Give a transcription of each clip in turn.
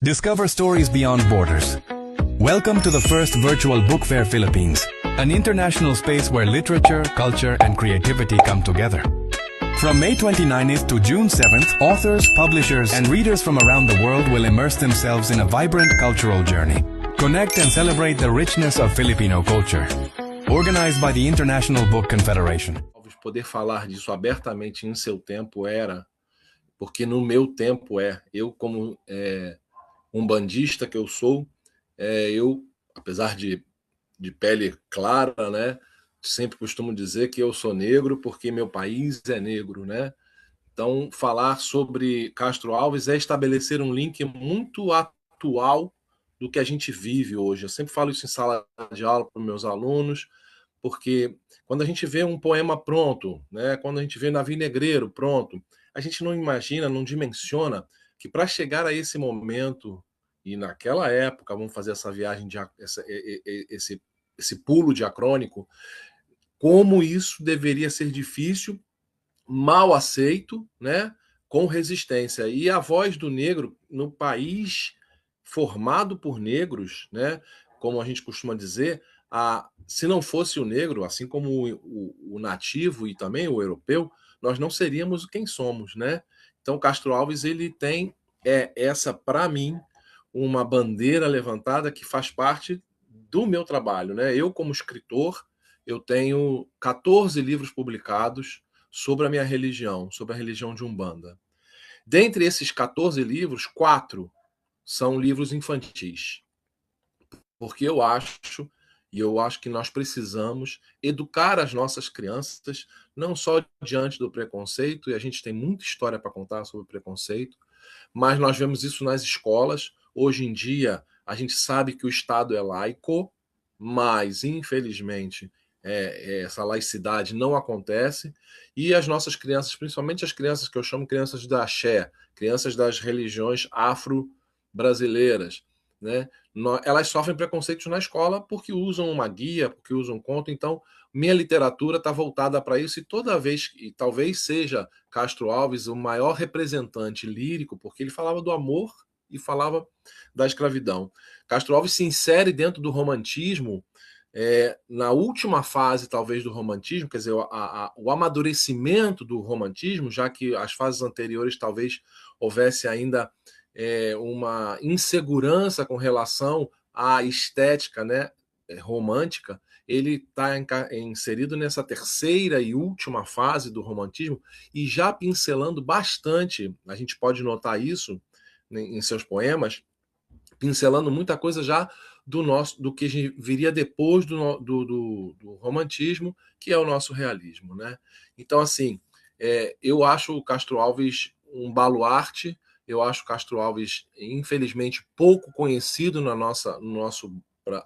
Discover stories beyond borders. Welcome to the first virtual book fair Philippines, an international space where literature, culture, and creativity come together. From May 29th to June 7th, authors, publishers, and readers from around the world will immerse themselves in a vibrant cultural journey. Connect and celebrate the richness of Filipino culture. Organized by the International Book Confederation. Poder falar disso abertamente em seu tempo era, porque no meu tempo eu como umbandista que eu sou, eu, apesar de pele clara, né, sempre costumo dizer que eu sou negro porque meu país é negro, né? Então, falar sobre Castro Alves é estabelecer um link muito atual do que a gente vive hoje. Eu sempre falo isso em sala de aula para os meus alunos, porque quando a gente vê um poema pronto, né, quando a gente vê Navi Negreiro pronto, a gente não imagina, não dimensiona que para chegar a esse momento e naquela época, vamos fazer essa viagem, esse pulo diacrônico, como isso deveria ser difícil, mal aceito, né, com resistência. E a voz do negro no país formado por negros, né, como a gente costuma dizer, se não fosse o negro, assim como o nativo e também o europeu, nós não seríamos quem somos, né? Então, Castro Alves ele tem essa, para mim, uma bandeira levantada que faz parte do meu trabalho, né? Eu, como escritor, eu tenho 14 livros publicados sobre a minha religião, sobre a religião de Umbanda. Dentre esses 14 livros, 4 são livros infantis. Porque eu acho que nós precisamos educar as nossas crianças, não só diante do preconceito, e a gente tem muita história para contar sobre preconceito, mas nós vemos isso nas escolas. Hoje em dia, a gente sabe que o Estado é laico, mas, infelizmente, essa laicidade não acontece, e as nossas crianças, principalmente as crianças que eu chamo crianças da axé, crianças das religiões afro-brasileiras, né? Elas sofrem preconceitos na escola porque usam uma guia, porque usam um conto. Então, minha literatura está voltada para isso, e toda vez, e talvez seja Castro Alves o maior representante lírico, porque ele falava do amor e falava da escravidão. Castro Alves se insere dentro do romantismo, na última fase, talvez, do romantismo, quer dizer, o amadurecimento do romantismo, já que as fases anteriores talvez houvesse ainda uma insegurança com relação à estética, né, romântica. Ele está inserido nessa terceira e última fase do romantismo e já pincelando bastante, a gente pode notar isso, né, em seus poemas, pincelando muita coisa já do que viria depois do romantismo, que é o nosso realismo, né? Então, assim, eu acho o Castro Alves um baluarte. Eu acho Castro Alves, infelizmente, pouco conhecido no nosso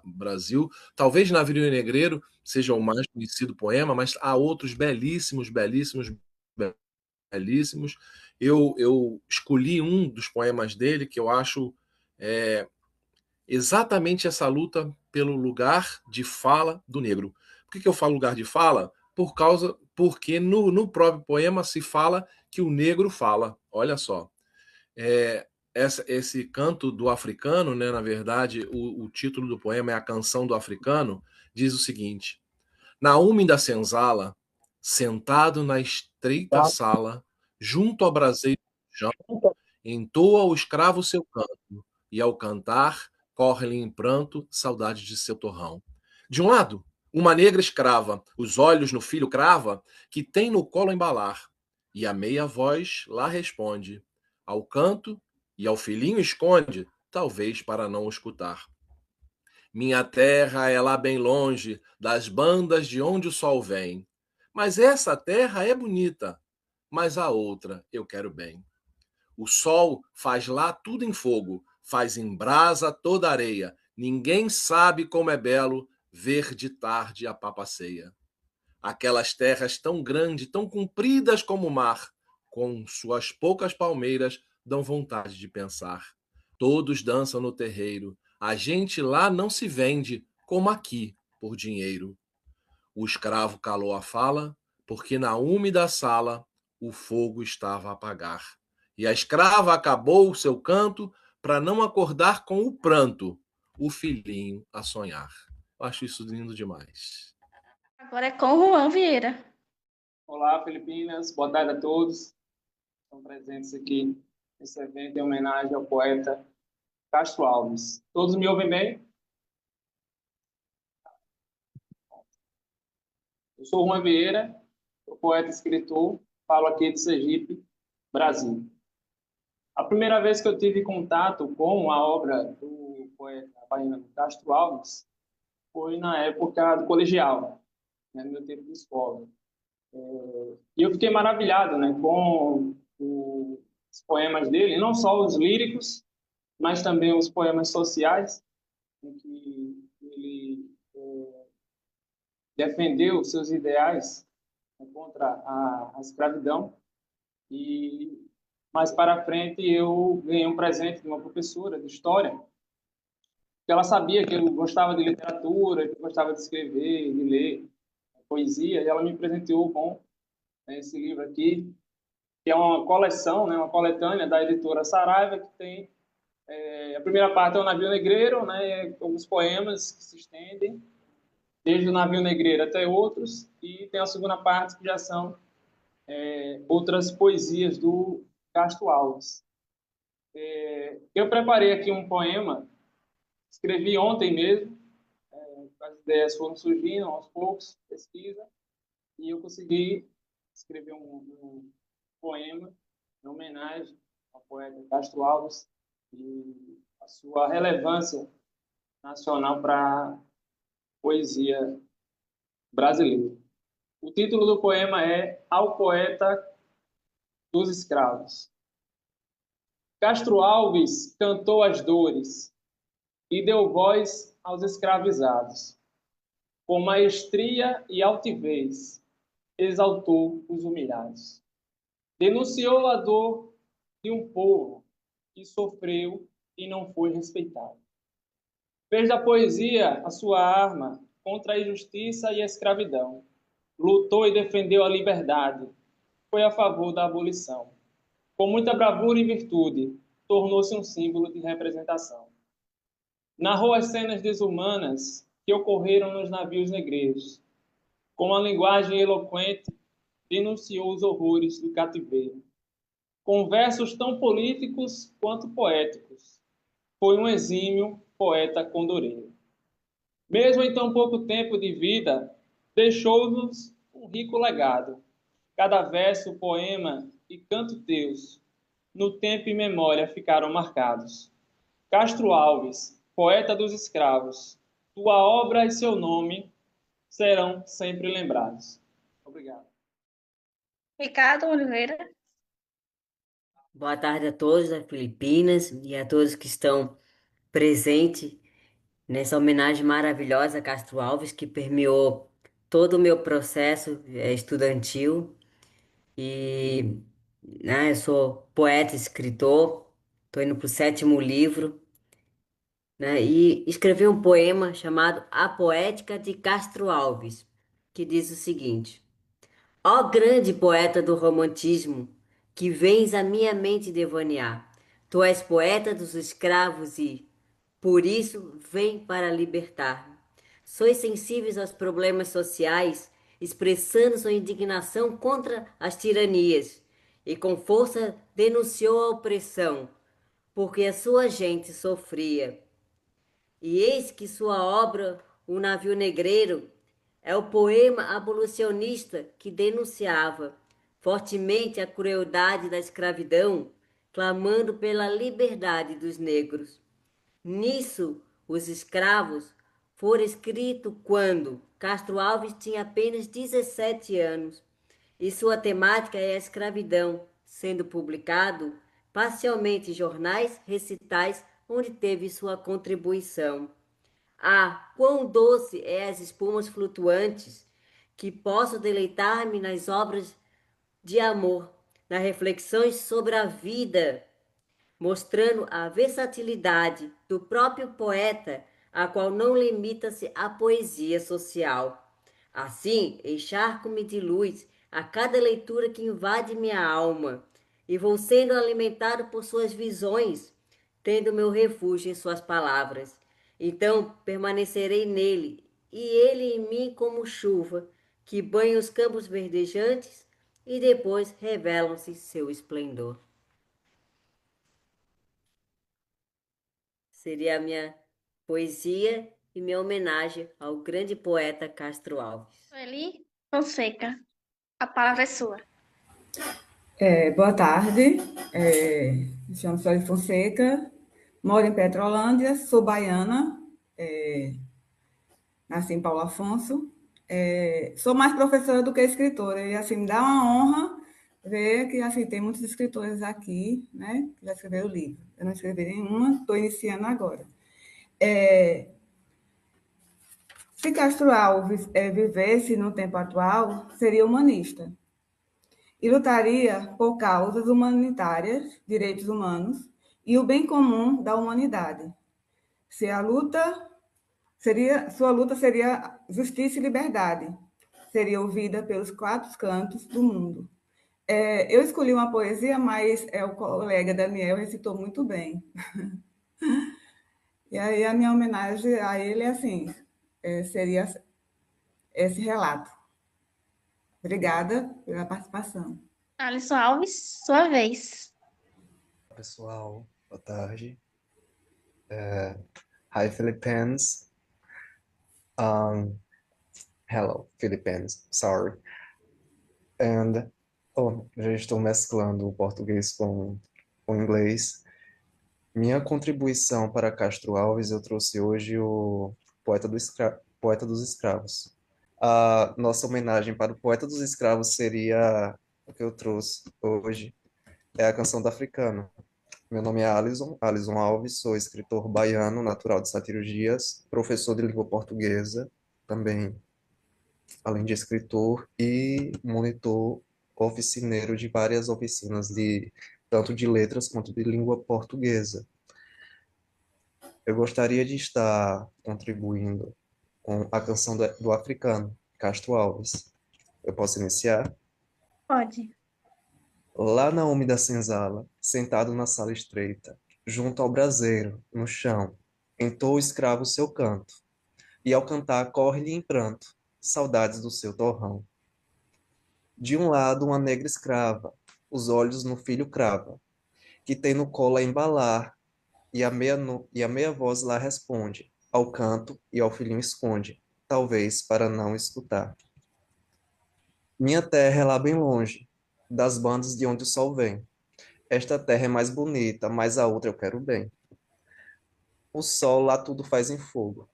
Brasil. Talvez Navirio Negreiro seja o mais conhecido poema, mas há outros belíssimos, belíssimos, belíssimos. Eu escolhi um dos poemas dele que eu acho exatamente essa luta pelo lugar de fala do negro. Por que eu falo lugar de fala? Porque no próprio poema se fala que o negro fala. Olha só. Esse canto do africano, né, na verdade, o título do poema é A Canção do Africano, diz o seguinte: na úmida senzala, sentado na estreita sala, junto ao braseiro do chão, entoa o escravo seu canto, e ao cantar, corre-lhe em pranto saudade de seu torrão. De um lado, uma negra escrava, os olhos no filho crava, que tem no colo embalar, e a meia voz lá responde, ao canto e ao filhinho esconde, talvez para não o escutar. Minha terra é lá bem longe, das bandas de onde o sol vem. Mas essa terra é bonita, mas a outra eu quero bem. O sol faz lá tudo em fogo, faz em brasa toda a areia. Ninguém sabe como é belo ver de tarde a papaceia. Aquelas terras tão grandes, tão compridas como o mar, com suas poucas palmeiras, dão vontade de pensar. Todos dançam no terreiro. A gente lá não se vende, como aqui, por dinheiro. O escravo calou a fala, porque na úmida sala o fogo estava a apagar. E a escrava acabou o seu canto para não acordar com o pranto, o filhinho a sonhar. Eu acho isso lindo demais. Agora é com o Juan Vieira. Olá, Filipinas. Boa tarde a todos. Estão presentes aqui nesse evento em homenagem ao poeta Castro Alves. Todos me ouvem bem? Eu sou Juan Vieira, sou poeta e escritor, falo aqui de Sergipe, Brasil. A primeira vez que eu tive contato com a obra do poeta baiano Castro Alves foi na época do colegial, né, no meu tempo de escola. E eu fiquei maravilhado, né, com os poemas dele, não só os líricos, mas também os poemas sociais, em que ele defendeu seus ideais, né, contra a escravidão. E mais para frente eu ganhei um presente de uma professora de história, que ela sabia que eu gostava de literatura, que eu gostava de escrever, de ler poesia, e ela me presenteou com, né, esse livro aqui, que é uma coleção, né, uma coletânea da editora Saraiva, que tem a primeira parte é o Navio Negreiro, né, alguns poemas que se estendem desde o Navio Negreiro até outros, e tem a segunda parte que já são outras poesias do Castro Alves. Eu preparei aqui um poema, escrevi ontem mesmo, as ideias foram surgindo aos poucos, pesquisa, e eu consegui escrever um poema em homenagem ao poeta Castro Alves e a sua relevância nacional para a poesia brasileira. O título do poema é Ao Poeta dos Escravos. Castro Alves cantou as dores e deu voz aos escravizados. Com maestria e altivez, exaltou os humilhados. Denunciou a dor de um povo que sofreu e não foi respeitado. Fez da poesia a sua arma contra a injustiça e a escravidão. Lutou e defendeu a liberdade. Foi a favor da abolição. Com muita bravura e virtude, tornou-se um símbolo de representação. Narrou as cenas desumanas que ocorreram nos navios negreiros. Com uma linguagem eloquente, denunciou os horrores do cativeiro. Com versos tão políticos quanto poéticos, foi um exímio poeta condoreiro. Mesmo em tão pouco tempo de vida, deixou-nos um rico legado. Cada verso, poema e canto teus, no tempo e memória ficaram marcados. Castro Alves, poeta dos escravos, tua obra e seu nome serão sempre lembrados. Obrigado. Ricardo Oliveira. Boa tarde a todos das Filipinas e a todos que estão presentes nessa homenagem maravilhosa a Castro Alves, que permeou todo o meu processo estudantil. E né, eu sou poeta, escritor, estou indo para o 7º livro, né, e escrevi um poema chamado A Poética de Castro Alves, que diz o seguinte: Ó grande poeta do romantismo, que vens à minha mente devanear, tu és poeta dos escravos e, por isso, vem para libertar. Sois sensíveis aos problemas sociais, expressando sua indignação contra as tiranias, e com força denunciou a opressão, porque a sua gente sofria. E eis que sua obra, O Navio Negreiro, é o poema abolicionista que denunciava fortemente a crueldade da escravidão, clamando pela liberdade dos negros. Nisso, Os Escravos foi escrito quando Castro Alves tinha apenas 17 anos e sua temática é a escravidão, sendo publicado parcialmente em jornais, recitais, onde teve sua contribuição. Ah, quão doce é as espumas flutuantes, que posso deleitar-me nas obras de amor, nas reflexões sobre a vida, mostrando a versatilidade do próprio poeta, a qual não limita-se à poesia social. Assim, encharco-me de luz a cada leitura que invade minha alma, e vou sendo alimentado por suas visões, tendo meu refúgio em suas palavras. Então permanecerei nele, e ele em mim como chuva, que banha os campos verdejantes e depois revelam-se seu esplendor. Seria a minha poesia e minha homenagem ao grande poeta Castro Alves. Sueli Fonseca, a palavra é sua. Boa tarde, me chamo Sueli Fonseca, moro em Petrolândia, sou baiana, nasci em Paulo Afonso. Sou mais professora do que escritora, e assim, me dá uma honra ver que assim, tem muitos escritores aqui, né, que já escreveram livro. Eu não escrevi nenhuma, estou iniciando agora. Se Castro Alves vivesse no tempo atual, seria humanista e lutaria por causas humanitárias, direitos humanos e o bem comum da humanidade. Se a luta sua luta seria justiça e liberdade, seria ouvida pelos quatro cantos do mundo. Eu escolhi uma poesia, mas o colega Daniel recitou muito bem. E aí a minha homenagem a ele é assim, seria esse relato. Obrigada pela participação. Alisson Alves, sua vez. Pessoal, boa tarde. Hi, Philippines. Um, Hello, Philippines. Sorry. And, já estou mesclando o português com o inglês. Minha contribuição para Castro Alves, eu trouxe hoje o Poeta dos Escravos. A nossa homenagem para o Poeta dos Escravos seria o que eu trouxe hoje, é a canção da Africana. Meu nome é Alisson Alves, sou escritor baiano, natural de Sátiro Dias, professor de língua portuguesa, também, além de escritor, e monitor oficineiro de várias oficinas, tanto de letras quanto de língua portuguesa. Eu gostaria de estar contribuindo com a canção do africano, Castro Alves. Eu posso iniciar? Pode. Lá na úmida senzala, sentado na sala estreita, junto ao braseiro, no chão, entoa o escravo seu canto, e ao cantar corre-lhe em pranto, saudades do seu torrão. De um lado uma negra escrava, os olhos no filho crava, que tem no colo a embalar, e a meia voz lá responde, ao canto e ao filhinho esconde, talvez para não escutar. Minha terra é lá bem longe, das bandas de onde o sol vem. Esta terra é mais bonita, mas a outra eu quero bem. O sol lá tudo faz em fogo,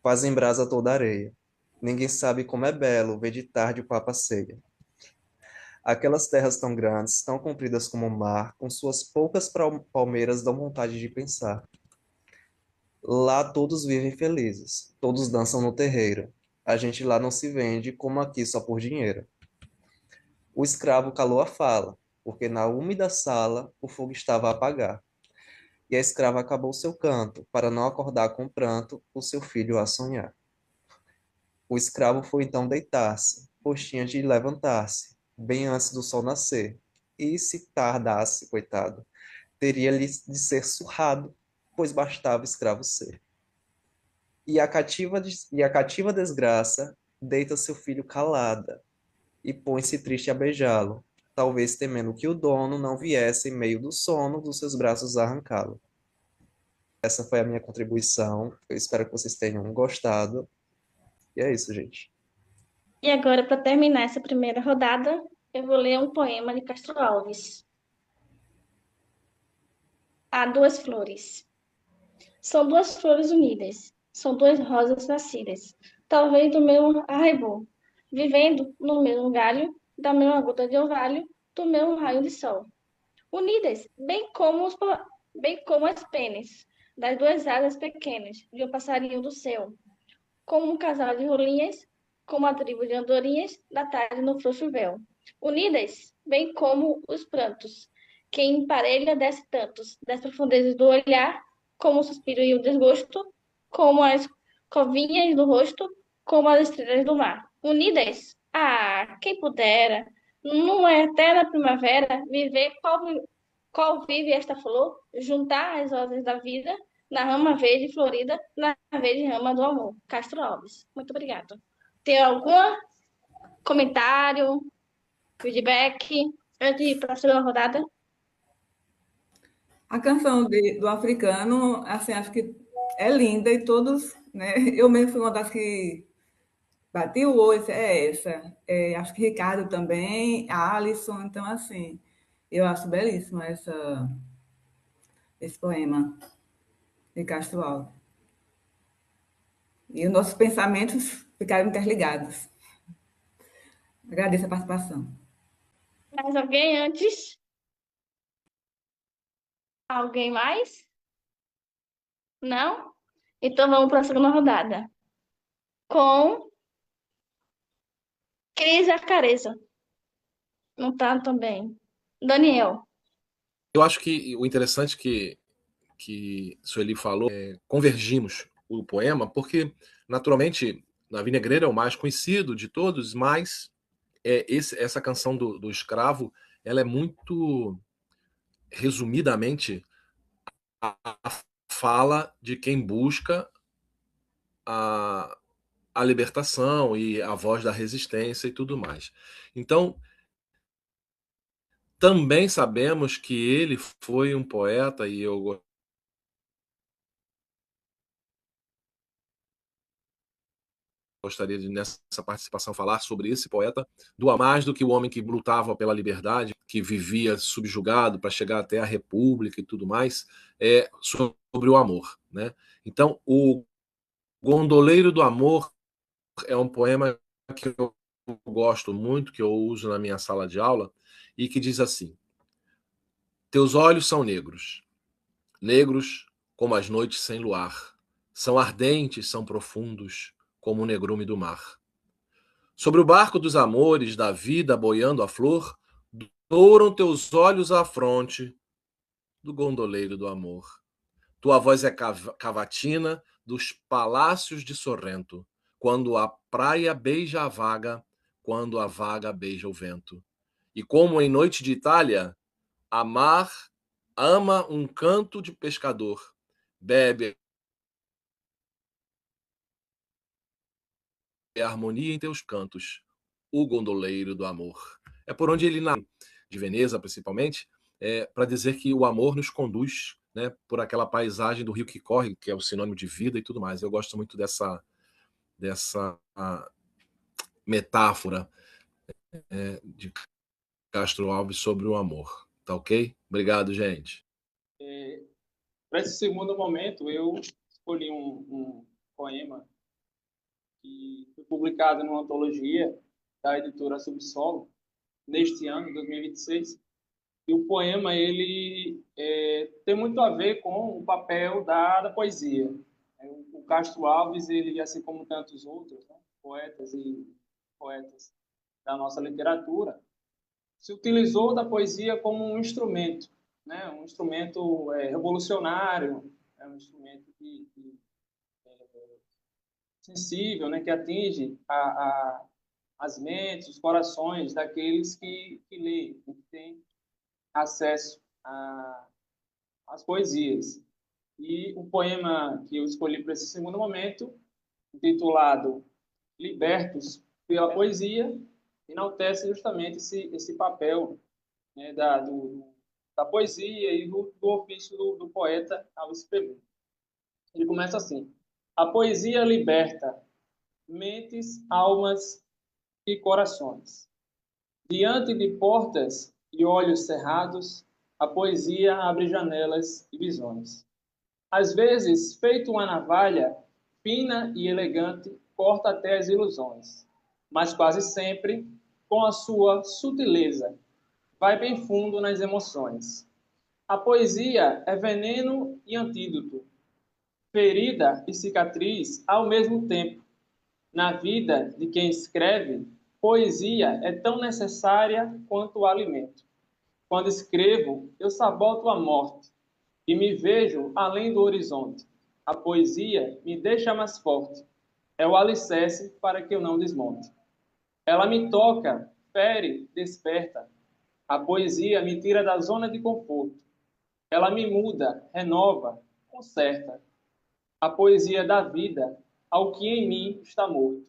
faz em brasa toda a areia. Ninguém sabe como é belo ver de tarde o papa ceia. Aquelas terras tão grandes, tão compridas como o mar, com suas poucas palmeiras dão vontade de pensar. Lá todos vivem felizes, todos dançam no terreiro. A gente lá não se vende como aqui só por dinheiro. O escravo calou a fala, porque na úmida sala o fogo estava a apagar. E a escrava acabou seu canto, para não acordar com pranto o seu filho a sonhar. O escravo foi então deitar-se, pois tinha de levantar-se, bem antes do sol nascer. E se tardasse, coitado, teria-lhe de ser surrado, pois bastava escravo ser. E a cativa desgraça deita seu filho calada, e põe-se triste a beijá-lo, talvez temendo que o dono não viesse em meio do sono dos seus braços arrancá-lo. Essa foi a minha contribuição. Eu espero que vocês tenham gostado. E é isso, gente. E agora, para terminar essa primeira rodada, eu vou ler um poema de Castro Alves. Há duas flores. São duas flores unidas, são duas rosas nascidas, talvez do mesmo arraibô, vivendo no mesmo galho, da mesma gota de orvalho, do mesmo raio de sol. Unidas, bem como as penas das duas asas pequenas de um passarinho do céu, como um casal de rolinhas, como a tribo de andorinhas da tarde no frouxo véu. Unidas, bem como os prantos, que em parelha desce tantos, das profundezas do olhar, como o suspiro e o desgosto, como as covinhas do rosto, como as estrelas do mar. Unidas, quem pudera, numa eterna primavera, viver Qual vive esta flor? Juntar as rosas da vida na rama verde florida, na verde rama do amor. Castro Alves. Muito obrigada. Tem algum comentário, feedback antes de ir para a segunda rodada? A canção do africano, assim, acho que é linda e todos, né? Eu mesmo fui uma das que bati o olho, é essa. É, acho que Ricardo também, a Alisson, então, assim, eu acho belíssimo esse poema de Castro Alves. E os nossos pensamentos ficaram interligados. Agradeço a participação. Mais alguém antes? Alguém mais? Não? Então vamos para a segunda rodada. Com Cris Arcareza. Não tá também. Daniel. Eu acho que o interessante que Sueli falou, convergimos o poema, porque, naturalmente, Davi Negreira é o mais conhecido de todos, mas essa canção do escravo, ela é muito, resumidamente, a fala de quem busca a, a libertação e a voz da resistência e tudo mais. Então, também sabemos que ele foi um poeta, e eu gostaria de, nessa participação, falar sobre esse poeta, do mais do que o homem que lutava pela liberdade, que vivia subjugado para chegar até a república e tudo mais, é sobre o amor, né? Então, o Gondoleiro do Amor é um poema que eu gosto muito, que eu uso na minha sala de aula, e que diz assim: teus olhos são negros, negros como as noites sem luar, são ardentes, são profundos, como o negrume do mar. Sobre o barco dos amores, da vida boiando a flor, douram teus olhos à fronte do gondoleiro do amor. Tua voz é cavatina dos palácios de Sorrento, quando a praia beija a vaga, quando a vaga beija o vento. E como em noite de Itália, a mar ama um canto de pescador, bebe a harmonia em teus cantos, o gondoleiro do amor. É por onde ele nasce, de Veneza principalmente, para dizer que o amor nos conduz, né, por aquela paisagem do rio que corre, que é o sinônimo de vida e tudo mais. Eu gosto muito dessa metáfora de Castro Alves sobre o amor. Tá ok? Obrigado, gente. Para esse segundo momento, eu escolhi um poema que foi publicado numa antologia da editora Subsolo, neste ano, 2026. E o poema ele tem muito a ver com o papel da poesia. O Castro Alves, ele, assim como tantos outros, né, poetas e poetas da nossa literatura, se utilizou da poesia como um instrumento, né, um instrumento revolucionário, um instrumento sensível, né, que atinge as mentes, os corações daqueles que leem, que têm acesso às poesias. E o poema que eu escolhi para esse segundo momento, intitulado Libertos pela Poesia, enaltece justamente esse papel, né, da poesia e do ofício do poeta ao escrever. Ele começa assim: a poesia liberta mentes, almas e corações. Diante de portas e olhos cerrados, a poesia abre janelas e visões. Às vezes, feito uma navalha, fina e elegante, corta até as ilusões, mas quase sempre, com a sua sutileza, vai bem fundo nas emoções. A poesia é veneno e antídoto, ferida e cicatriz ao mesmo tempo. Na vida de quem escreve, poesia é tão necessária quanto o alimento. Quando escrevo, eu saboto a morte e me vejo além do horizonte. A poesia me deixa mais forte. É o alicerce para que eu não desmonte. Ela me toca, fere, desperta. A poesia me tira da zona de conforto. Ela me muda, renova, conserta. A poesia da vida ao que em mim está morto.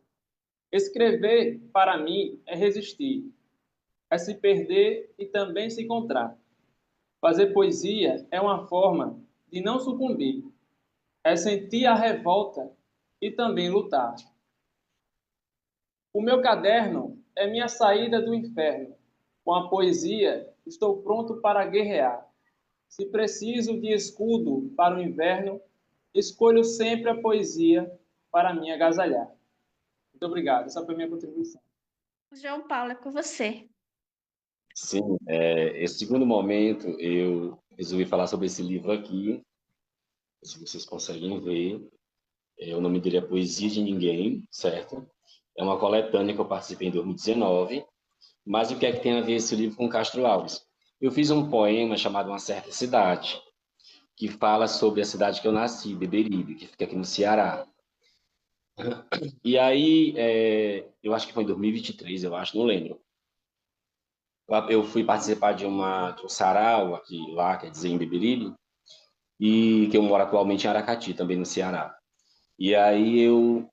Escrever, para mim, é resistir, é se perder e também se encontrar. Fazer poesia é uma forma de não sucumbir, é sentir a revolta e também lutar. O meu caderno é minha saída do inferno. Com a poesia, estou pronto para guerrear. Se preciso de escudo para o inverno, escolho sempre a poesia para me agasalhar. Muito obrigado. Essa foi a minha contribuição. João Paulo, é com você. Sim, esse segundo momento eu resolvi falar sobre esse livro aqui, se vocês conseguem ver. O nome dele é Poesia de Ninguém, certo? É uma coletânea que eu participei em 2019. Mas o que é que tem a ver esse livro com Castro Alves? Eu fiz um poema chamado Uma Certa Cidade, que fala sobre a cidade que eu nasci, Beberibe, que fica aqui no Ceará. E aí, eu acho que foi em 2023, eu acho, não lembro. Eu fui participar de um sarau aqui, lá, quer dizer, em Beberibe, e que eu moro atualmente em Aracati, também no Ceará. E aí eu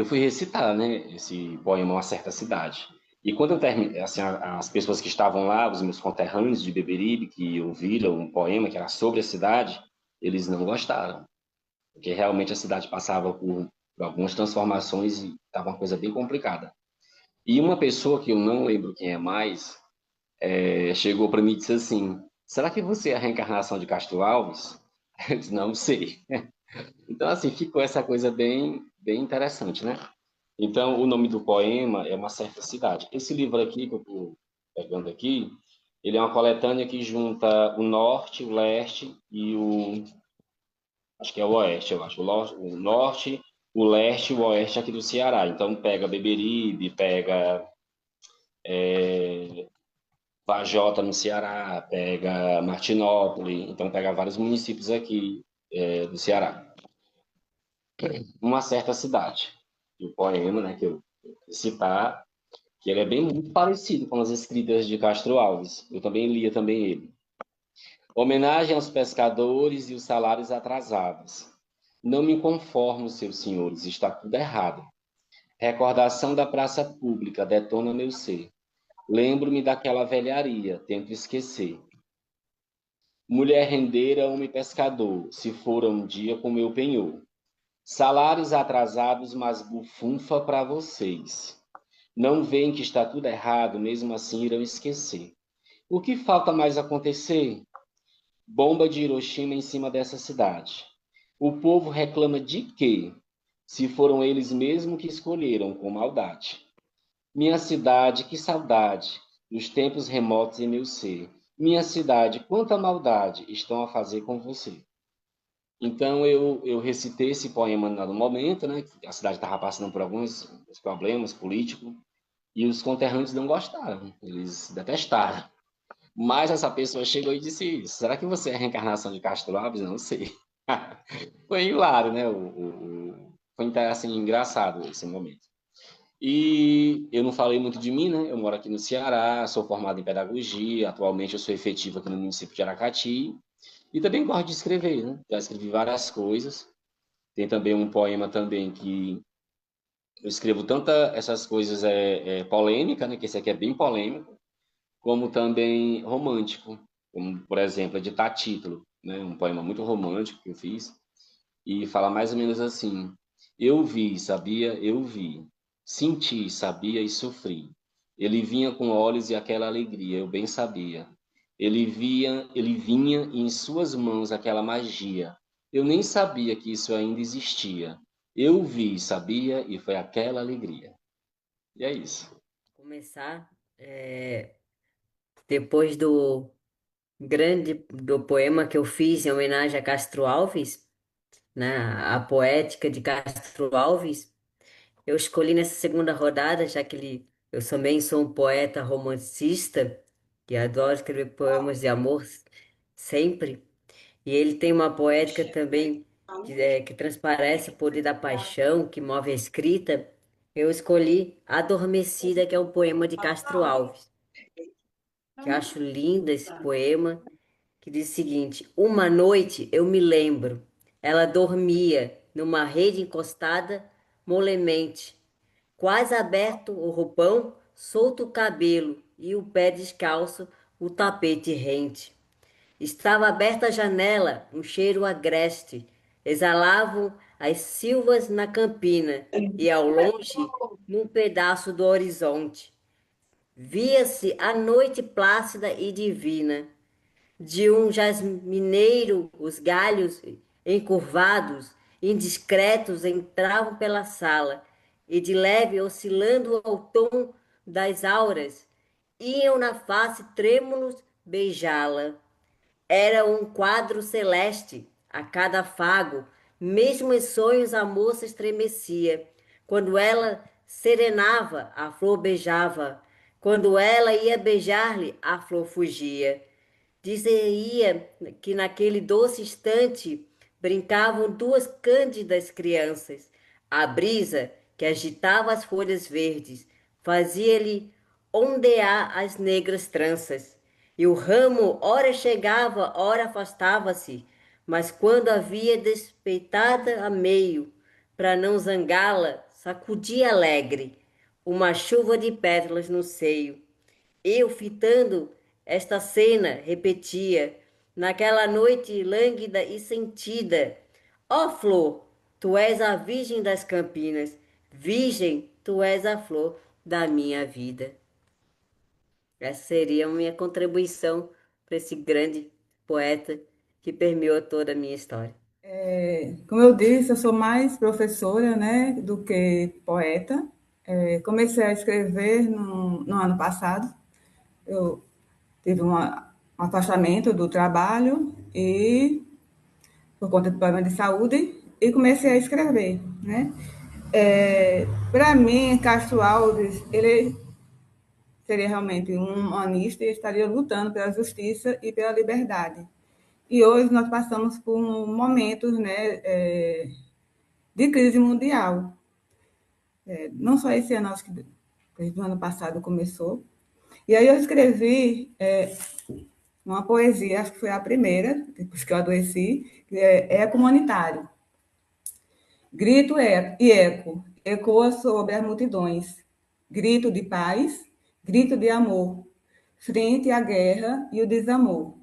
fui recitar, né, esse poema Uma Certa Cidade. E quando eu terminei, assim, as pessoas que estavam lá, os meus conterrâneos de Beberibe, que ouviram um poema que era sobre a cidade, eles não gostaram, porque realmente a cidade passava por algumas transformações e estava uma coisa bem complicada. E uma pessoa que eu não lembro quem é mais, chegou para mim e disse assim: será que você é a reencarnação de Castro Alves? Eu disse: não sei. Então, assim, ficou essa coisa bem, bem interessante, né? Então, o nome do poema é Uma Certa Cidade. Esse livro aqui, que eu estou pegando aqui, ele é uma coletânea que junta o norte, o leste e o... acho que é o oeste, eu acho. O norte, o leste e o oeste aqui do Ceará. Então, pega Beberibe, pega Vajota no Ceará, pega Martinópole. Então, pega vários municípios aqui do Ceará. Uma Certa Cidade. E o poema, né, que eu vou citar, que ele é bem muito parecido com as escritas de Castro Alves. Eu também lia também ele. Homenagem aos pescadores e os salários atrasados. Não me conformo, seus senhores, está tudo errado. Recordação da praça pública detona meu ser. Lembro-me daquela velharia, tento esquecer. Mulher rendeira, homem pescador, se fora um dia com meu penhor. Salários atrasados, mas bufunfa para vocês. Não veem que está tudo errado, mesmo assim irão esquecer. O que falta mais acontecer? Bomba de Hiroshima em cima dessa cidade. O povo reclama de quê? Se foram eles mesmos que escolheram com maldade. Minha cidade, que saudade, dos tempos remotos em meu ser. Minha cidade, quanta maldade estão a fazer com você. Então eu recitei esse poema no momento, né? Que a cidade estava passando por alguns problemas políticos e os conterrâneos não gostaram, eles detestaram. Mas essa pessoa chegou e disse: será que você é a reencarnação de Castro Alves? Não sei. Foi hilário, né? Foi assim, engraçado esse momento. E eu não falei muito de mim, né? Eu moro aqui no Ceará, sou formado em pedagogia, atualmente eu sou efetivo aqui no município de Aracati. E também gosto de escrever, né? Já escrevi várias coisas. Tem também um poema também que eu escrevo tanta essas coisas polêmica, né? Que esse aqui é bem polêmico, como também romântico, como por exemplo, é de Título, né? Um poema muito romântico que eu fiz e fala mais ou menos assim: eu vi, sabia, eu vi, senti, sabia e sofri. Ele vinha com olhos e aquela alegria, eu bem sabia. Ele vinha e em suas mãos aquela magia. Eu nem sabia que isso ainda existia. Eu vi, sabia e foi aquela alegria. E é isso. Começar, depois do poema que eu fiz em homenagem a Castro Alves, né, a poética de Castro Alves, eu escolhi nessa segunda rodada, já que eu também sou um poeta romancista, que adoro escrever poemas de amor sempre, e ele tem uma poética também que transparece o poder da paixão, que move a escrita. Eu escolhi Adormecida, que é um poema de Castro Alves, que eu acho lindo esse poema, que diz o seguinte: Uma noite eu me lembro, ela dormia numa rede encostada molemente, quase aberto o roupão, solto o cabelo e o pé descalço, o tapete rente. Estava aberta a janela, um cheiro agreste. Exalavam as silvas na campina e ao longe, num pedaço do horizonte, via-se a noite plácida e divina. De um jasmineiro, os galhos encurvados, indiscretos, entravam pela sala e de leve oscilando ao tom das auras, iam na face trêmulos beijá-la. Era um quadro celeste a cada afago, mesmo em sonhos a moça estremecia. Quando ela serenava, a flor beijava. Quando ela ia beijar-lhe, a flor fugia. Dizia que naquele doce instante brincavam duas cândidas crianças. A brisa, que agitava as folhas verdes, fazia-lhe ondear as negras tranças. E o ramo ora chegava, ora afastava-se, mas quando havia despeitada a meio, para não zangá-la, sacudia alegre uma chuva de pétalas no seio. Eu, fitando esta cena, repetia, naquela noite lânguida e sentida: Ó flor, tu és a virgem das campinas, virgem, tu és a flor da minha vida. Essa seria a minha contribuição para esse grande poeta que permeou toda a minha história. Como eu disse, eu sou mais professora, né, do que poeta. Comecei a escrever no ano passado. Eu tive um afastamento do trabalho e por conta do problema de saúde e comecei a escrever, né? Para mim, Castro Alves, ele seria realmente um humanista e estaria lutando pela justiça e pela liberdade. E hoje nós passamos por momentos, né, de crise mundial. Não só esse ano, acho que desde o ano passado começou. E aí eu escrevi uma poesia, acho que foi a primeira, depois que eu adoeci, que é Eco Humanitário. Grito e eco, ecoa sobre as multidões. Grito de paz, grito de amor, frente à guerra e o desamor.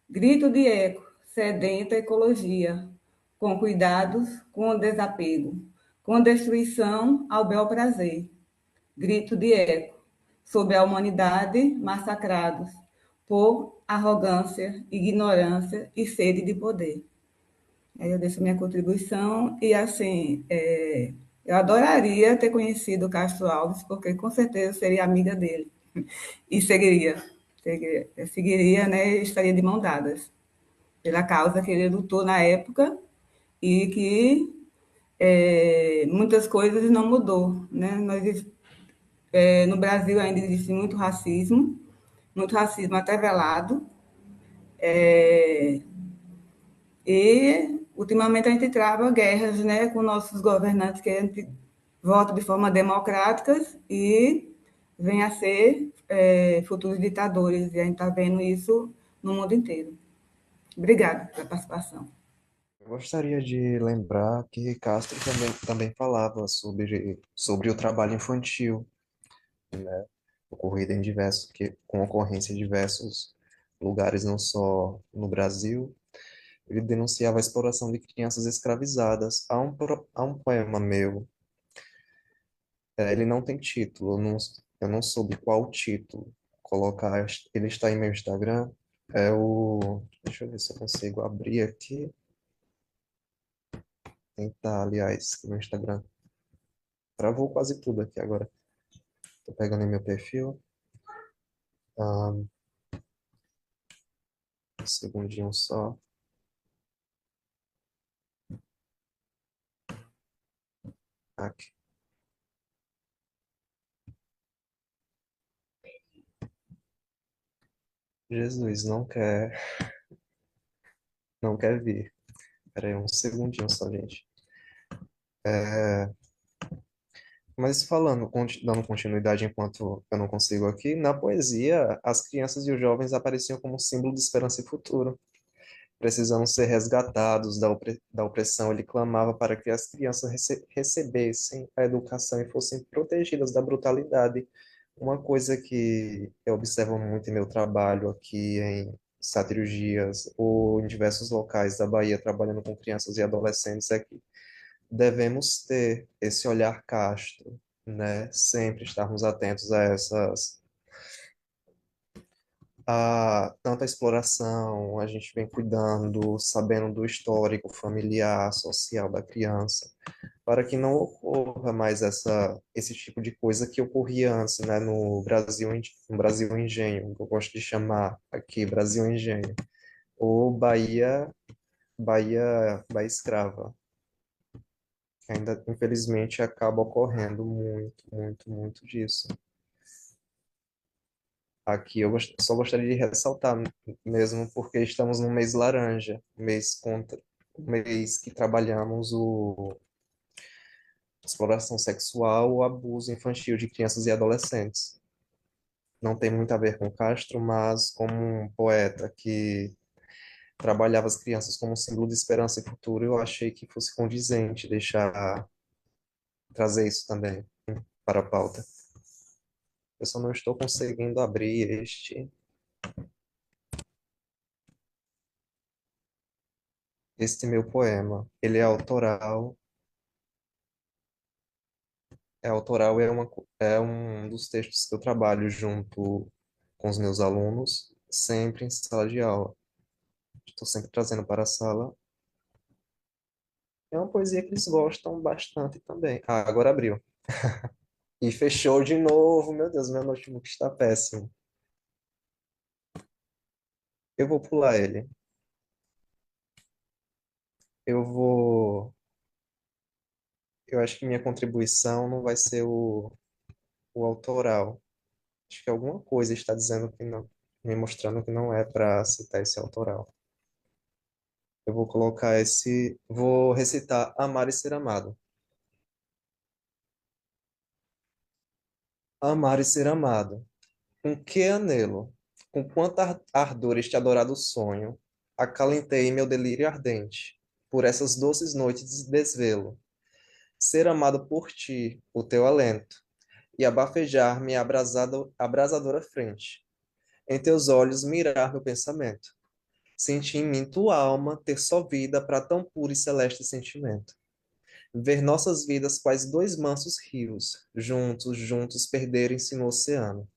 Grito de eco, sedenta ecologia, com cuidados, com desapego, com destruição ao bel prazer. Grito de eco, sobre a humanidade massacrados por arrogância, ignorância e sede de poder. Aí eu deixo minha contribuição e, assim, eu adoraria ter conhecido o Castro Alves, porque com certeza eu seria amiga dele e seguiria, né, estaria de mão dadas pela causa que ele lutou na época e que muitas coisas não mudou, né? No Brasil ainda existe muito racismo até velado, e ultimamente a gente trava guerras, né, com nossos governantes que a gente vota de forma democrática e vem a ser futuros ditadores, e a gente está vendo isso no mundo inteiro. Obrigada pela participação. Eu gostaria de lembrar que Castro também falava sobre o trabalho infantil, né, ocorrido com ocorrência em diversos lugares, não só no Brasil. Ele denunciava a exploração de crianças escravizadas. Há um poema meu, ele não tem título, eu não soube qual título colocar. Ele está em meu Instagram. Deixa eu ver se eu consigo abrir aqui. Tentar, aliás, no Instagram. Travou quase tudo aqui agora. Tô pegando em meu perfil. Um segundinho só. Aqui. Jesus, não quer vir. Espera aí um segundinho só, gente. Mas falando, dando continuidade enquanto eu não consigo aqui, na poesia, as crianças e os jovens apareciam como símbolo de esperança e futuro. Precisando ser resgatados da opressão, ele clamava para que as crianças recebessem a educação e fossem protegidas da brutalidade. Uma coisa que eu observo muito em meu trabalho aqui em Dias ou em diversos locais da Bahia, trabalhando com crianças e adolescentes, é que devemos ter esse olhar casto, né? Sempre estarmos atentos a tanta exploração, a gente vem cuidando, sabendo do histórico familiar, social da criança, para que não ocorra mais esse tipo de coisa que ocorria antes, né, no Brasil Engenho, que eu gosto de chamar aqui Brasil Engenho, ou Bahia Escrava. Ainda, infelizmente, acaba ocorrendo muito, muito, muito disso. Aqui só gostaria de ressaltar, mesmo porque estamos no mês laranja, mês que trabalhamos exploração sexual ou abuso infantil de crianças e adolescentes. Não tem muito a ver com Castro, mas como um poeta que trabalhava as crianças como símbolo de esperança e futuro, eu achei que fosse condizente trazer isso também para a pauta. Eu só não estou conseguindo abrir este meu poema. Ele autoral e é um dos textos que eu trabalho junto com os meus alunos, sempre em sala de aula. Estou sempre trazendo para a sala. É uma poesia que eles gostam bastante também. Ah, agora abriu. E fechou de novo. Meu Deus, meu notebook está péssimo. Eu vou pular ele. Eu vou. Eu acho que minha contribuição não vai ser o autoral. Acho que alguma coisa está dizendo que não, me mostrando que não é para citar esse autoral. Eu vou colocar vou recitar Amar e Ser Amado. Amar e ser amado. Com que anelo, com quanta ardor este adorado sonho, acalentei meu delírio ardente, por essas doces noites de desvelo. Ser amado por ti, o teu alento, e abafejar minha abrasadora frente. Em teus olhos mirar meu pensamento. Sentir em mim tua alma ter só vida para tão puro e celeste sentimento. Ver nossas vidas quais dois mansos rios, juntos, juntos perderem-se no oceano.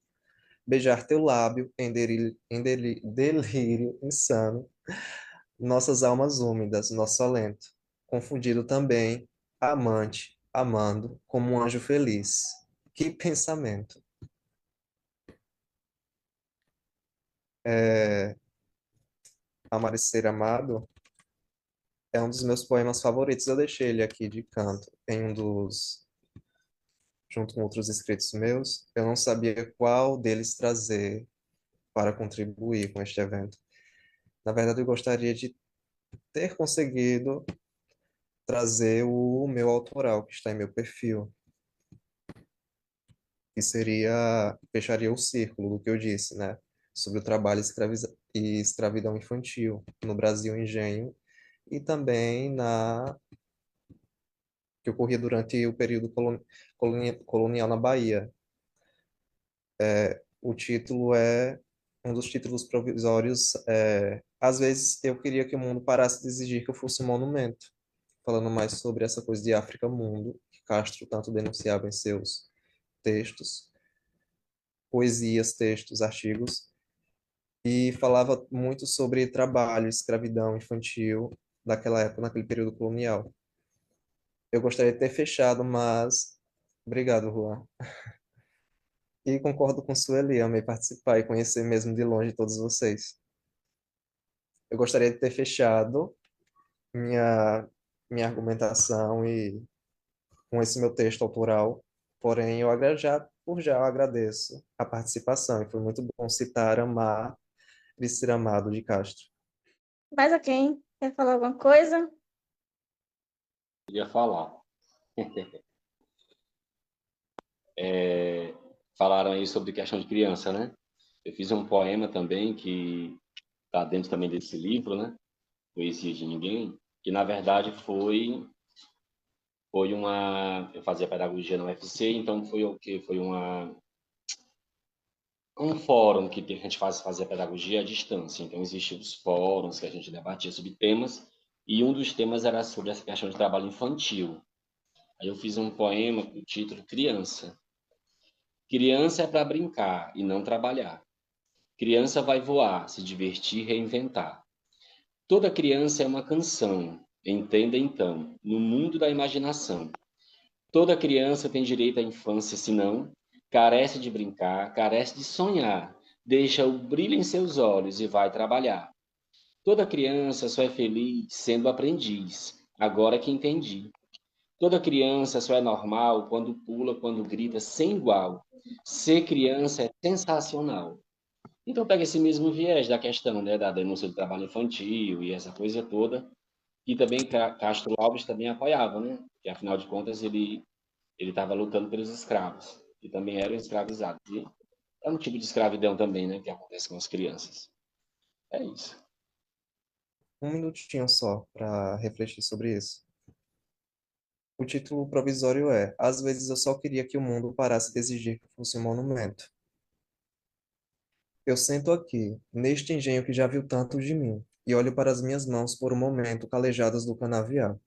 Beijar teu lábio em delírio insano, nossas almas úmidas, nosso alento, confundido também, amante, amando, como um anjo feliz. Que pensamento! É, Amar e Ser Amado é um dos meus poemas favoritos. Eu deixei ele aqui de canto junto com outros escritos meus. Eu não sabia qual deles trazer para contribuir com este evento. Na verdade, eu gostaria de ter conseguido trazer o meu autoral, que está em meu perfil, que fecharia o círculo do que eu disse, né? Sobre o trabalho e escravidão infantil no Brasil Engenho e também que ocorria durante o período colonial na Bahia. O título é um dos títulos provisórios. Às vezes eu queria que o mundo parasse de exigir que eu fosse um monumento, falando mais sobre essa coisa de África Mundo, que Castro tanto denunciava em seus textos, poesias, textos, artigos, e falava muito sobre trabalho, escravidão infantil daquela época, naquele período colonial. Eu gostaria de ter fechado, mas obrigado, Juan. E concordo com Sueli, amei participar e conhecer mesmo de longe todos vocês. Eu gostaria de ter fechado minha, minha argumentação e com esse meu texto autoral, porém já agradeço a participação e foi muito bom citar Amar e Ser Amado de Castro. Mais alguém quer falar alguma coisa? Ia falar. falaram aí sobre questão de criança, né? Eu fiz um poema também que está dentro também desse livro, né? Poesia de Ninguém, que na verdade foi uma... Eu fazia pedagogia na UFC, então foi o quê? Foi um fórum que a gente fazia pedagogia à distância. Então, existiam os fóruns que a gente debatia sobre temas, e um dos temas era sobre essa questão de trabalho infantil. Aí eu fiz um poema com o título Criança. Criança é para brincar e não trabalhar. Criança vai voar, se divertir, reinventar. Toda criança é uma canção, entenda então, no mundo da imaginação. Toda criança tem direito à infância, senão carece de brincar, carece de sonhar, deixa o brilho em seus olhos e vai trabalhar. Toda criança só é feliz sendo aprendiz, agora que entendi. Toda criança só é normal quando pula, quando grita, sem igual. Ser criança é sensacional. Então pega esse mesmo viés da questão, né, da denúncia do trabalho infantil e essa coisa toda, e também Castro Alves também apoiava, né? Que afinal de contas ele estava lutando pelos escravos, que também eram escravizados. E é um tipo de escravidão também, né, que acontece com as crianças. É isso. Um minutinho só para refletir sobre isso. O título provisório é: Às vezes eu só queria que o mundo parasse de exigir que eu fosse um monumento. Eu sento aqui, neste engenho que já viu tanto de mim, e olho para as minhas mãos por um momento calejadas do canavial.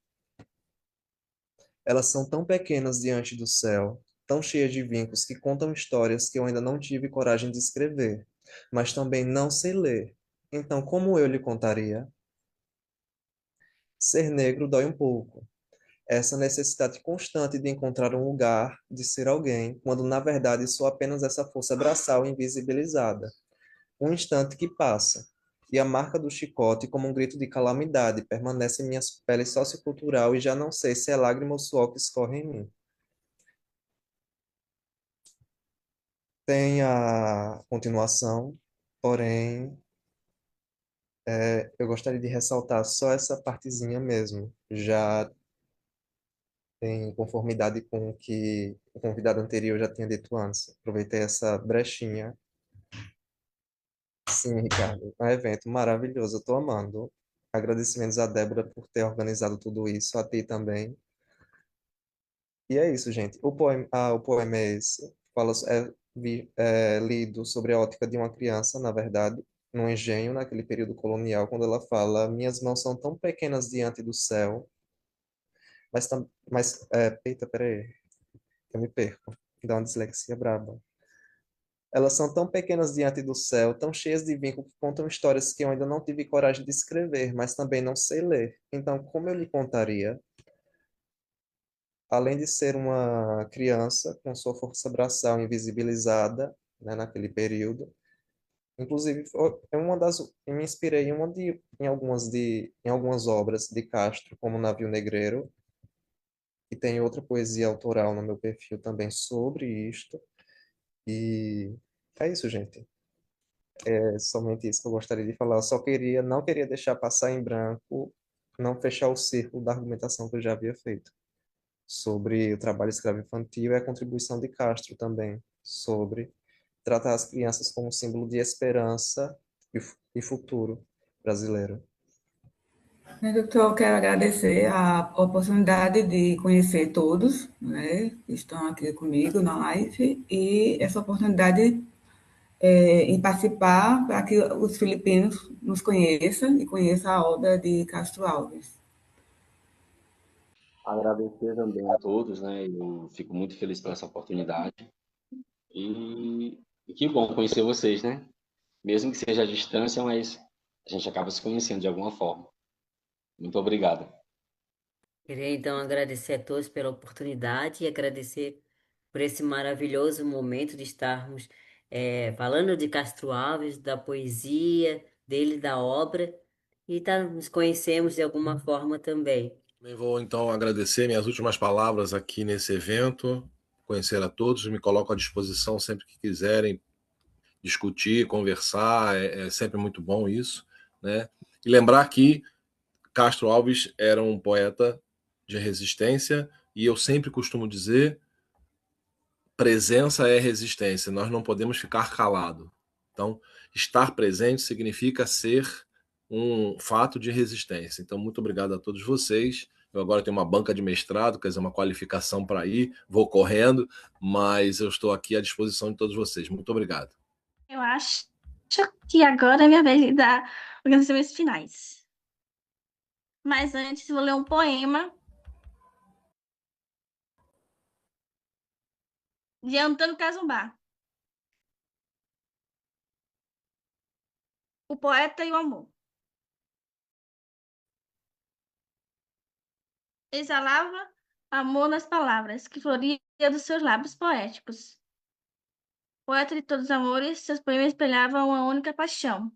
Elas são tão pequenas diante do céu, tão cheias de vincos que contam histórias que eu ainda não tive coragem de escrever, mas também não sei ler. Então, como eu lhe contaria? Ser negro dói um pouco. Essa necessidade constante de encontrar um lugar, de ser alguém, quando na verdade sou apenas essa força braçal invisibilizada. Um instante que passa, e a marca do chicote, como um grito de calamidade, permanece em minha pele sociocultural e já não sei se é lágrima ou suor que escorre em mim. Tem a continuação, porém, eu gostaria de ressaltar só essa partezinha mesmo, já em conformidade com o que o convidado anterior já tinha dito antes. Aproveitei essa brechinha. Sim, Ricardo, é um evento maravilhoso, eu estou amando. Agradecimentos a Débora por ter organizado tudo isso, a ti também. E é isso, gente. O poema é esse. É lido sobre a ótica de uma criança, na verdade, num engenho, naquele período colonial, quando ela fala: Minhas mãos são tão pequenas diante do céu, eita, peraí, eu me perco. Dá uma dislexia braba. Elas são tão pequenas diante do céu, tão cheias de vínculo que contam histórias que eu ainda não tive coragem de escrever, mas também não sei ler. Então, como eu lhe contaria? Além de ser uma criança com sua força braçal invisibilizada, né, naquele período, inclusive é uma das eu me inspirei em algumas obras de Castro, como Navio Negreiro, e tem outra poesia autoral no meu perfil também sobre isto. E é isso, gente. É somente isso que eu gostaria de falar. Eu só não queria deixar passar em branco, não fechar o círculo da argumentação que eu já havia feito sobre o trabalho escravo infantil e a contribuição de Castro também sobre tratar as crianças como símbolo de esperança e futuro brasileiro. Doutor, eu quero agradecer a oportunidade de conhecer todos, né, que estão aqui comigo na live, e essa oportunidade em participar para que os filipinos nos conheçam e conheçam a obra de Castro Alves. Agradecer também a todos, né? Eu fico muito feliz pela essa oportunidade. E que bom conhecer vocês, né? Mesmo que seja à distância, mas a gente acaba se conhecendo de alguma forma. Muito obrigado. Queria então agradecer a todos pela oportunidade e agradecer por esse maravilhoso momento de estarmos falando de Castro Alves, da poesia dele, da obra, e nos conhecemos de alguma forma também. Também vou então agradecer minhas últimas palavras aqui nesse evento, conhecer a todos, me coloco à disposição sempre que quiserem discutir, conversar, é sempre muito bom isso, né? E lembrar que Castro Alves era um poeta de resistência e eu sempre costumo dizer presença é resistência, nós não podemos ficar calado. Então, estar presente significa ser um fato de resistência. Então, muito obrigado a todos vocês. Eu agora tenho uma banca de mestrado, quer dizer, uma qualificação para ir, vou correndo, mas eu estou aqui à disposição de todos vocês. Muito obrigado. Eu acho que agora é minha vez de dar os agradecimentos finais. Mas antes, vou ler um poema de Antônio Casumbá, O Poeta e o Amor. Exalava amor nas palavras que floria dos seus lábios poéticos. Poeta de todos os amores, seus poemas espelhavam uma única paixão.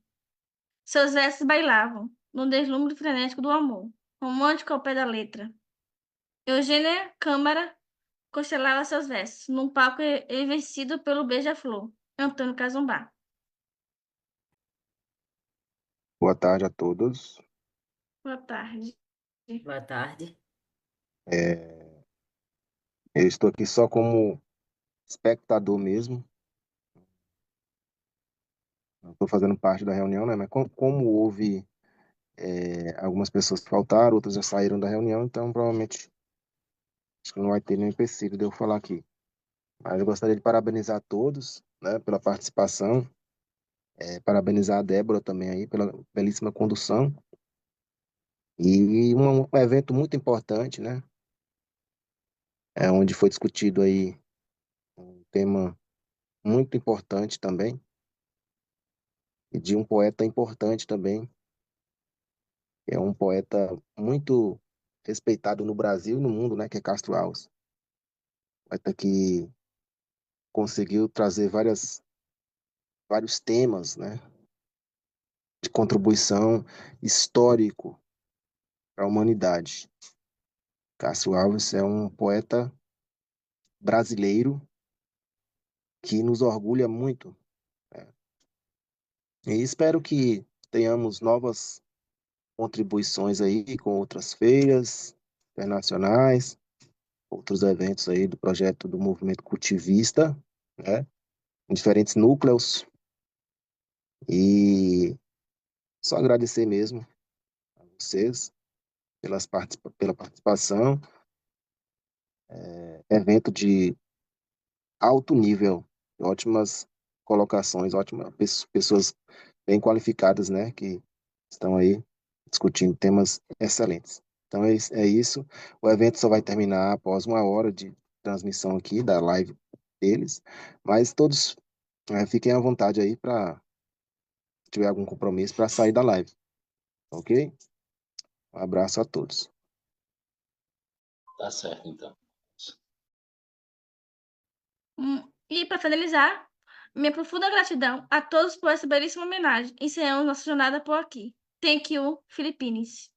Seus versos bailavam no deslumbre frenético do amor, romântico ao pé da letra. Eugênia Câmara constelava seus versos num palco envelhecido pelo beija-flor. Antônio Casumbá. Boa tarde a todos. Boa tarde. Boa tarde. Eu estou aqui só como espectador mesmo. Não estou fazendo parte da reunião, né? Mas como houve algumas pessoas que faltaram, outras já saíram da reunião, então provavelmente acho que não vai ter nenhum empecilho de eu falar aqui. Mas eu gostaria de parabenizar a todos, né, pela participação. Parabenizar a Débora também aí pela belíssima condução. E um evento muito importante, né? Onde foi discutido aí um tema muito importante também, e de um poeta importante também, que é um poeta muito respeitado no Brasil e no mundo, né, que é Castro Alves. Poeta que conseguiu trazer vários temas, né, de contribuição histórico para a humanidade. Castro Alves é um poeta brasileiro que nos orgulha muito, né? E espero que tenhamos novas contribuições aí com outras feiras internacionais, outros eventos aí do projeto do movimento cultivista, né, em diferentes núcleos. E só agradecer mesmo a vocês pela participação. Evento de alto nível, ótimas colocações, ótimas pessoas bem qualificadas, né, que estão aí discutindo temas excelentes. Então é isso. O evento só vai terminar após 1 hora de transmissão aqui da live deles, mas todos fiquem à vontade aí para tiver algum compromisso para sair da live, ok? Um abraço a todos. Tá certo, então. E para finalizar, minha profunda gratidão a todos por essa belíssima homenagem. Encerramos nossa jornada por aqui. Thank you, Filipinas.